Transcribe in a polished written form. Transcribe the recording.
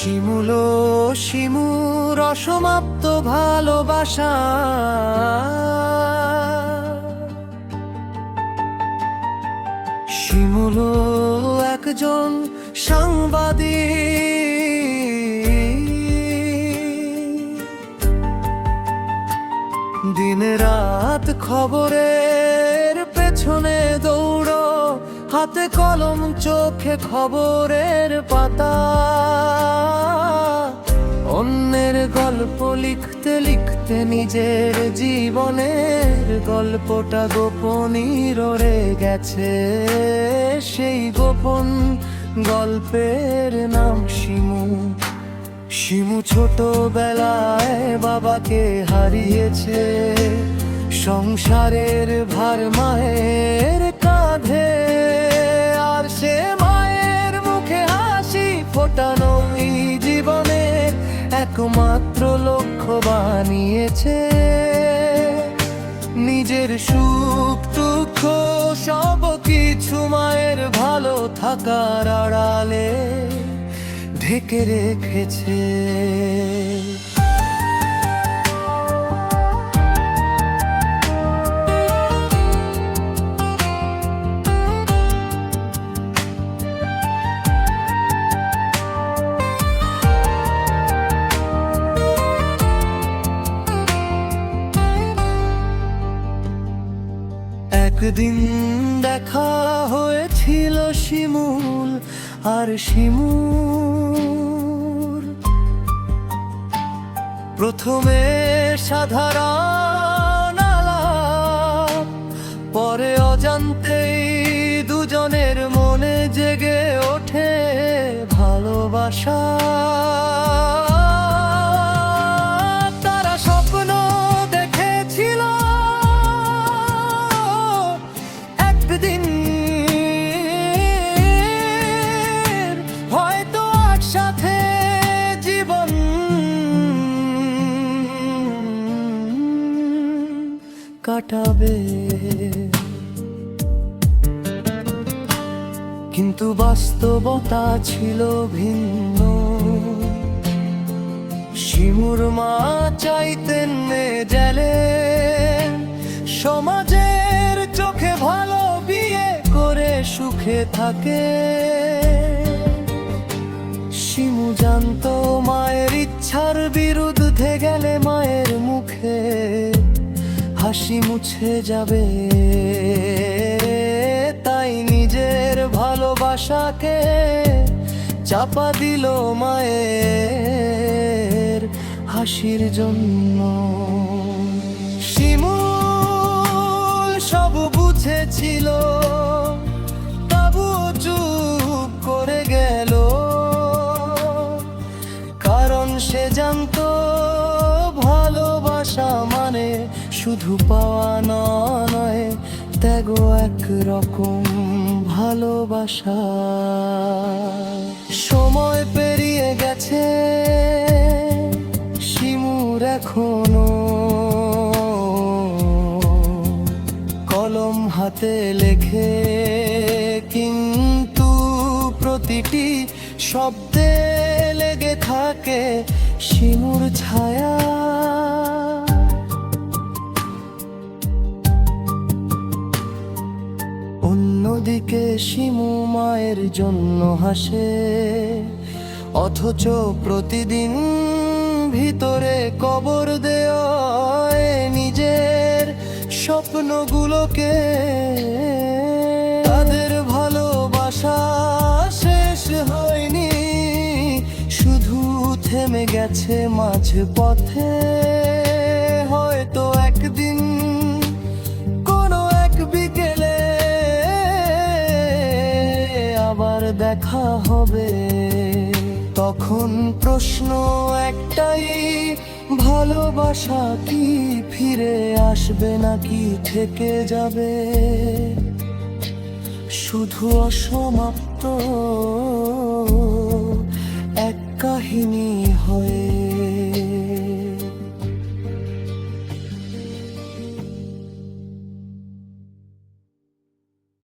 শিমুল শিমুর অসমাপ্ত ভালোবাসা, শিমুল একজন সাংবাদিক, দিন রাত খবরের পেছনে দৌড়, হাতে কলম চোখে খবরের পাতা, অন্যের গল্প লিখতে লিখতে নিজের জীবনের গল্পটা গোপনই রয়ে গেছে। সেই গোপন গল্পের নাম শিমু। শিমু ছোটবেলায় বাবাকে হারিয়েছে, সংসারের ভার মায়ের কাঁধে, আর সে মায়ের মুখে হাসি ফোটানোই জীবনের একমাত্র লক্ষ্য বানিয়েছে। নিজের সুখ দুঃখ সব কিছু মায়ের ভালো থাকার আড়ালে ঢেকে রেখেছে। একদিন দেখা হয়েছিল শিমুল আর শিমুর, প্রথমে সাধারণ আলাপ, পরে অজান্তেই দুজনের মনে জেগে ওঠে ভালোবাসা। তারা স্বপ্ন দেখেছিল একদিন হয়তো একসাথে জীবন কাটাবে, কিন্তু বাস্তবতা ছিল ভিন্ন। শিমুর মা চাইতেন মেয়ে জেলে, সমাজের চোখে ভালো বিয়ে করে সুখে থাকে। শিমু জানতো মায়ের ইচ্ছার বিরুদ্ধে গেলে মায়ের মুখে হাসি মুছে যাবে, তাই নিজের ভালোবাসাকে চাপা দিল মায়ের হাসির জন্য। শিমুল সব বুঝেছিল, তবু চুপ করে গেল, কারণ সে জানতো ভালোবাসা মানে শুধু পাওয়া নয়, ত্যাগও একরকম ভালোবাসা। সময় পেরিয়ে গেছে, শিমুর এখনো কলম হাতে লেখে, কিন্তু প্রতিটি শব্দে লেগে থাকে শিমুর ছায়া। অন্যদিকে শিমু মায়ের জন্য হাসে, অথচ প্রতিদিন ভিতরে কবর দেয় নিজের স্বপ্নগুলোকে। তাদের ভালোবাসা শেষ হয়নি, শুধু থেমে গেছে মাঝ পথে। হয়তো একদিন কোনো এক বিকেলে আবার দেখা হবে, তখন প্রশ্ন একটাই, ভালোবাসা কি ফিরে আসবে নাকি থেকে যাবে শুধু অসমাপ্ত